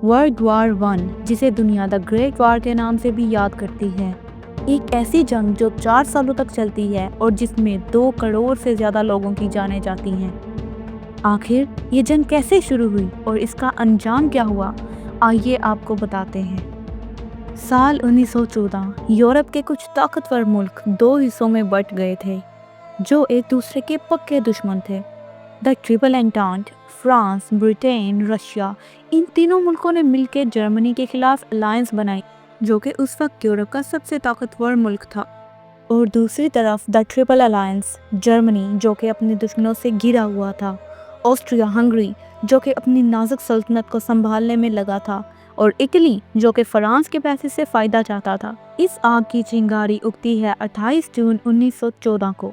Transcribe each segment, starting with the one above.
World war one, जिसे दुनिया the great war के नाम से भी याद करती है, एक ऐसी जंग जो 4 सालों तक चलती है और जिसमें 2 करोड़ से ज़्यादा लोगों की जानें जाती हैं। आखिर ये जंग कैसे शुरू हुई और इसका अंजाम क्या हुआ, आइए आपको बताते हैं। साल 1914, यूरोप के कुछ ताकतवर मुल्क 2 हिस्सों में बंट गए थे, जो एक दूसरे के पक्के दुश्मन थे। The triple entente, France, Britain, Russia, इन तीनों मुल्कों ने मिलकर जर्मनी के खिलाफ अलायंस बनाई, जो कि उस वक्त यूरोप का सबसे ताकतवर मुल्क था। और दूसरी तरफ द ट्रिपल अलायंस, जर्मनी जो कि अपने दुश्मनों से घिरा हुआ था, ऑस्ट्रिया हंगरी जो कि अपनी नाजुक सल्तनत को संभालने में लगा था, और इटली जो कि फ्रांस के पैसे से फ़ायदा चाहता था। इस आग की चिंगारी उगती है 28 जून 1914 को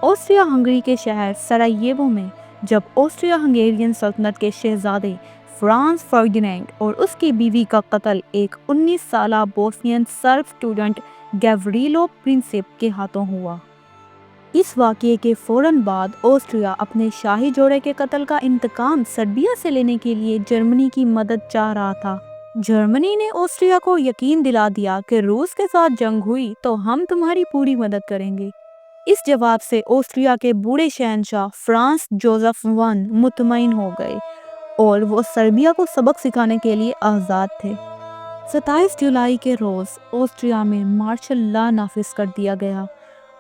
ऑस्ट्रिया हंगरी के शहर सरायेवो में, जब ऑस्ट्रिया हंगेरियन सल्तनत के शहजादे फ्रांस फर्डिनेंड और उसकी बीवी का कत्ल एक 19 साला Bosnian Serb student Gavrilo Princip के हाथों हुआ। इस वाक़ये के फ़ौरन बाद ऑस्ट्रिया अपने शाही जोड़े के कत्ल का इंतकाम सर्बिया से लेने के लिए जर्मनी की मदद चाह रहा था। जर्मनी ने ऑस्ट्रिया को यकीन दिला दिया कि रूस के साथ जंग हुई तो हम तुम्हारी पूरी मदद करेंगे। इस जवाब से ऑस्ट्रिया के बूढ़े शहंशाह फ्रांस जोसेफ वन मुतमईन हो गए और वो सर्बिया को सबक सिखाने के लिए आज़ाद थे। 27 जुलाई के रोज़ ऑस्ट्रिया में मार्शल लॉ नाफिज कर दिया गया।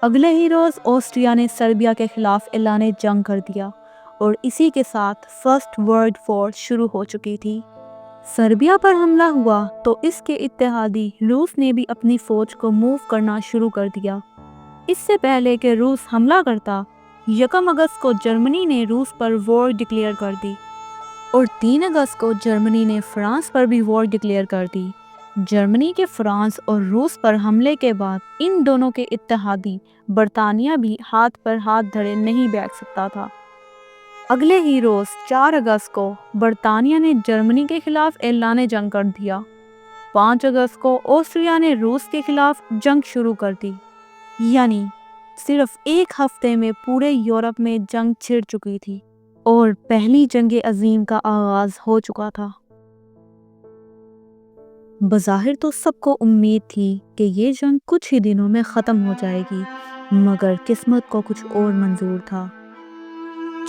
अगले ही रोज़ ऑस्ट्रिया ने सर्बिया के खिलाफ ऐलान जंग कर दिया और इसी के साथ फर्स्ट वर्ल्ड वॉर शुरू हो चुकी थी। सर्बिया पर हमला हुआ तो इसके इत्तेहादी रूस ने भी अपनी फ़ौज को मूव करना शुरू कर दिया। इससे पहले कि रूस हमला करता, 1 अगस्त को जर्मनी ने रूस पर वॉर डिक्लेयर कर दी और 3 अगस्त को जर्मनी ने फ्रांस पर भी वॉर डिक्लेयर कर दी। जर्मनी के फ्रांस और रूस पर हमले के बाद इन दोनों के इत्तेहादी बरतानिया भी हाथ पर हाथ धरे नहीं बैठ सकता था। अगले ही रोज़ 4 अगस्त को बरतानिया ने जर्मनी के खिलाफ ऐलान जंग कर दिया। 5 अगस्त को ऑस्ट्रिया ने रूस के खिलाफ जंग शुरू कर दी। यानी सिर्फ 1 हफ्ते में पूरे यूरोप में जंग छिड़ चुकी थी और पहली जंग अजीम का आगाज हो चुका था। बज़ाहिर तो सबको उम्मीद थी कि ये जंग कुछ ही दिनों में ख़त्म हो जाएगी, मगर किस्मत को कुछ और मंजूर था।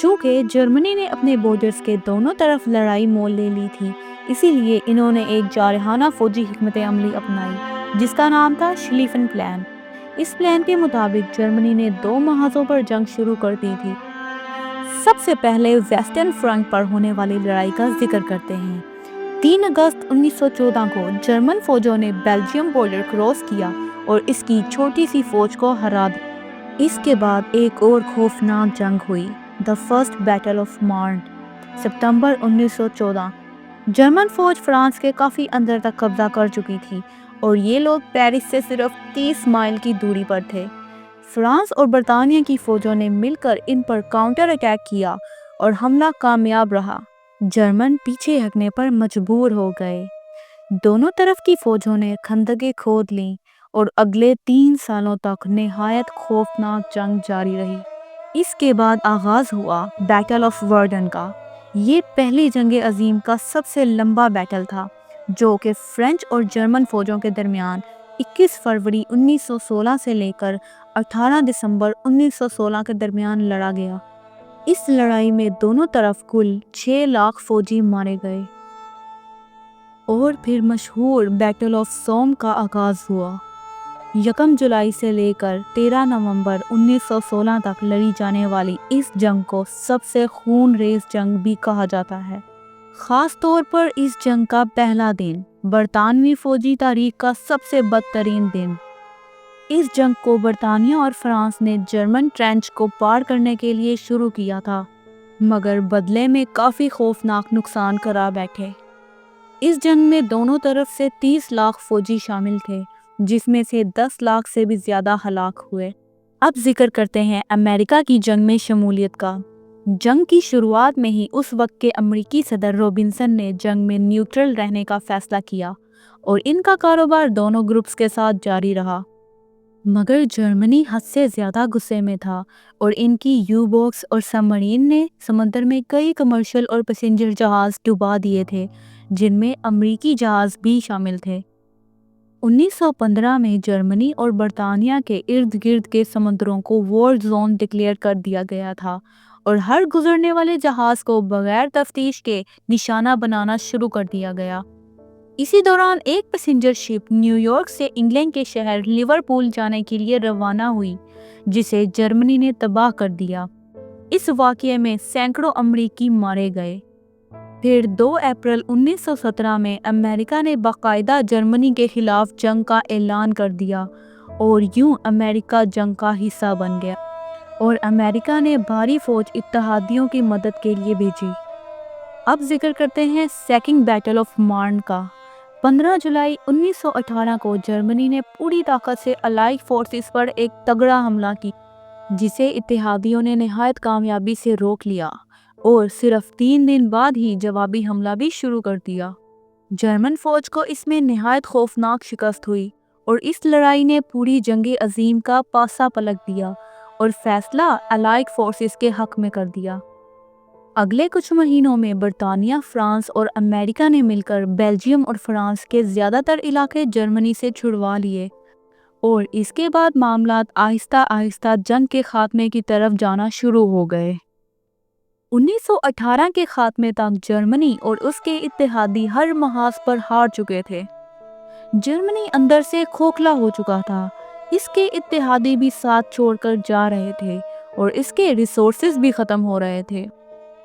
चूँकि जर्मनी ने अपने बॉर्डर्स के दोनों तरफ लड़ाई मोल ले ली थी, इसीलिए इन्होंने एक जारहाना फौजी हिकमत अमली अपनाई जिसका नाम था श्लीफन प्लान। इस प्लान के मुताबिक जर्मनी ने 2 महाजों पर जंग शुरू कर दी थी। सबसे पहले वेस्टर्न फ्रंट पर होने वाली लड़ाई का जिक्र करते हैं। 3 अगस्त 1914 को जर्मन फौजों ने बेल्जियम बॉर्डर क्रॉस किया और इसकी छोटी सी फौज को हरा दिया। इसके बाद एक और खौफनाक जंग हुई, द फर्स्ट बैटल ऑफ मार्न, सितंबर 1914। जर्मन फौज फ्रांस के काफ़ी अंदर तक कब्जा कर चुकी थी और ये लोग पेरिस से सिर्फ 30 माइल की दूरी पर थे। फ्रांस और बरतानिया की फौजों ने मिलकर इन पर काउंटर अटैक किया और हमला कामयाब रहा। जर्मन पीछे हटने पर मजबूर हो गए। दोनों तरफ की फौजों ने खंदकें खोद लीं और अगले 3 सालों तक निहायत खौफनाक जंग जारी रही। इसके बाद आगाज़ हुआ बैटल ऑफ वर्डन का। ये पहली जंग अजीम का सबसे लंबा बैटल था, जो कि फ्रेंच और जर्मन फौजों के दरमियान 21 फरवरी 1916 से लेकर 18 दिसंबर 1916 के दरमियान लड़ा गया। इस लड़ाई में दोनों तरफ कुल 6 लाख फौजी मारे गए और फिर मशहूर बैटल ऑफ सोम का आगाज़ हुआ। 1 जुलाई से लेकर 13 नवंबर 1916 तक लड़ी जाने वाली इस जंग को सबसे खूनरेज़ जंग भी कहा जाता है। ख़ास तौर पर इस जंग का पहला दिन बरतानवी फ़ौजी तारीख का सबसे बदतरीन दिन। इस जंग को बरतानिया और फ्रांस ने जर्मन ट्रेंच को पार करने के लिए शुरू किया था, मगर बदले में काफ़ी खौफनाक नुकसान करा बैठे। इस जंग में दोनों तरफ से 30 लाख फौजी शामिल थे, जिसमें से 10 लाख से भी ज़्यादा हलाक हुए। अब जिक्र करते हैं अमेरिका की जंग में शमूलियत का। जंग की शुरुआत में ही उस वक्त के अमेरिकी सदर रॉबिन्सन ने जंग में न्यूट्रल रहने का फैसला किया और इनका कारोबार दोनों ग्रुप्स के साथ जारी रहा। मगर जर्मनी हद से ज़्यादा गुस्से में था और इनकी यू-बोट्स और सबमरीन ने समंदर में कई कमर्शियल और पैसेंजर जहाज़ डुबा दिए थे, جن میں امریکی جہاز بھی شامل تھے۔ 1915 میں جرمنی اور برطانیہ کے ارد گرد کے سمندروں کو وار زون ڈکلیئر کر دیا گیا تھا اور ہر گزرنے والے جہاز کو بغیر تفتیش کے نشانہ بنانا شروع کر دیا گیا۔ اسی دوران ایک پیسنجر شپ نیو یارک سے انگلینڈ کے شہر لیورپول جانے کے لیے روانہ ہوئی، جسے جرمنی نے تباہ کر دیا۔ اس واقعے میں سینکڑوں امریکی مارے گئے۔ پھر 2 اپریل 1917 میں امریکہ نے باقاعدہ جرمنی کے خلاف جنگ کا اعلان کر دیا اور یوں امریکہ جنگ کا حصہ بن گیا اور امریکہ نے بھاری فوج اتحادیوں کی مدد کے لیے بھیجی۔ اب ذکر کرتے ہیں سیکنڈ بیٹل آف مارن کا۔ 15 جولائی 1918 کو جرمنی نے پوری طاقت سے الائیڈ فورسز پر ایک تگڑا حملہ کی، جسے اتحادیوں نے نہایت کامیابی سے روک لیا اور صرف 3 دن بعد ہی جوابی حملہ بھی شروع کر دیا۔ جرمن فوج کو اس میں نہایت خوفناک شکست ہوئی اور اس لڑائی نے پوری جنگ عظیم کا پاسا پلٹ دیا اور فیصلہ الائیڈ فورسز کے حق میں کر دیا۔ اگلے کچھ مہینوں میں برطانیہ، فرانس اور امریکہ نے مل کر بیلجیم اور فرانس کے زیادہ تر علاقے جرمنی سے چھڑوا لیے اور اس کے بعد معاملات آہستہ آہستہ جنگ کے خاتمے کی طرف جانا شروع ہو گئے۔ 1918 کے خاتمے تک جرمنی اور اس کے اتحادی ہر محاذ پر ہار چکے تھے۔ جرمنی اندر سے کھوکھلا ہو چکا تھا، اس کے اتحادی بھی ساتھ چھوڑ کر جا رہے تھے اور اس کے ریسورسز بھی ختم ہو رہے تھے۔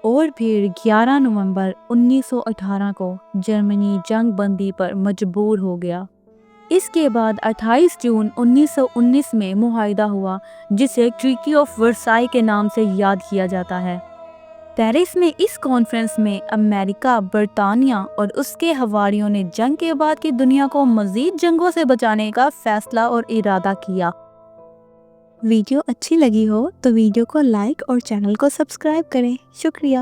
اور پھر 11 نومبر 1918 کو جرمنی جنگ بندی پر مجبور ہو گیا۔ اس کے بعد 28 جون 1919 میں معاہدہ ہوا، جسے ٹریٹی آف ورسائی کے نام سے یاد کیا جاتا ہے۔ پیرس میں اس کانفرنس میں امریکہ، برطانیہ اور اس کے حواریوں نے جنگ کے بعد کی دنیا کو مزید جنگوں سے بچانے کا فیصلہ اور ارادہ کیا۔ ویڈیو اچھی لگی ہو تو ویڈیو کو لائک اور چینل کو سبسکرائب کریں۔ شکریہ۔